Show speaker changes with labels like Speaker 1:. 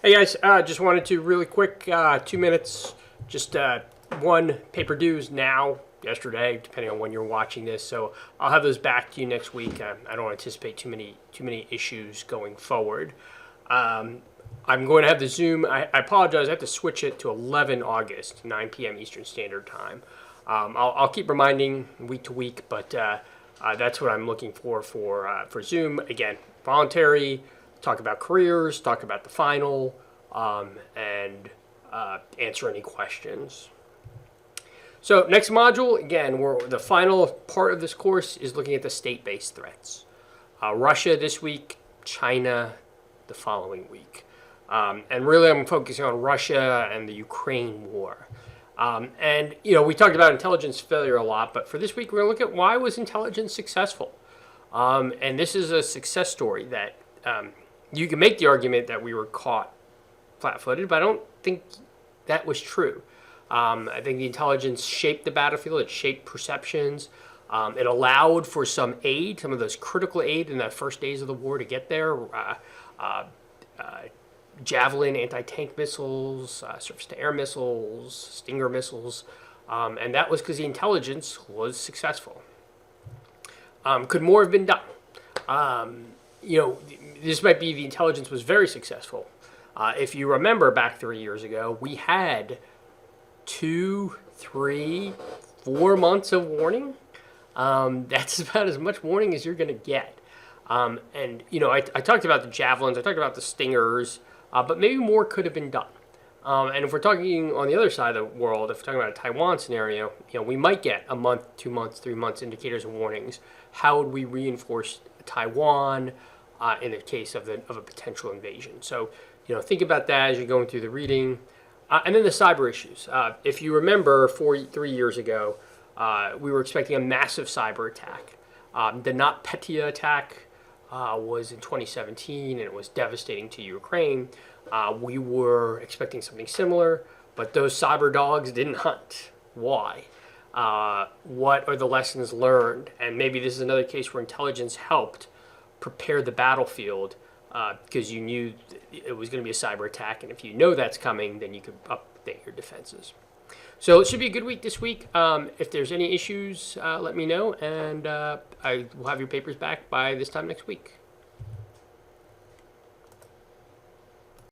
Speaker 1: Hey guys, just wanted to really quick, 2 minutes, just one paper dues now, yesterday, depending on when you're watching this. So I'll have those back to you next week. I don't anticipate too many issues going forward. I'm going to have the Zoom. I apologize. I have to switch it to 11 August, 9 p.m. Eastern Standard Time. I'll keep reminding week to week, but that's what I'm looking for Zoom. Again, voluntary. Talk about careers, talk about the final, and answer any questions. So next module, again, the final part of this course is looking at the state-based threats. Russia this week, China the following week. And really I'm focusing on Russia and the Ukraine war. And, we talked about intelligence failure a lot, but for this week we're going to look at why was intelligence successful. And this is a success story that you can make the argument that we were caught flat-footed, but I don't think that was true. I think the intelligence shaped the battlefield. It shaped perceptions. It allowed for some aid, some of those critical aid in the first days of the war to get there. Javelin anti-tank missiles, surface-to-air missiles, Stinger missiles, and that was because the intelligence was successful. Could more have been done? This might be the intelligence was very successful. If you remember back 3 years ago, we had 2, 3, 4 months of warning. That's about as much warning as you're going to get. I talked about the javelins, I talked about the stingers, but maybe more could have been done. And if we're talking on the other side of the world, if we're talking about a Taiwan scenario, we might get a month, 2 months, 3 months indicators and warnings. How would we reinforce Taiwan in the case of a potential invasion? So, think about that as you're going through the reading. And then the cyber issues. If you remember 3 years ago, we were expecting a massive cyber attack. The NotPetya attack was in 2017, and it was devastating to Ukraine. We were expecting something similar, but those cyber dogs didn't hunt. Why? What are the lessons learned? And maybe this is another case where intelligence helped prepare the battlefield because you knew it was going to be a cyber attack, and if you know that's coming, then you could update your defenses. So it should be a good week this week. If there's any issues, let me know, and I will have your papers back by this time next week.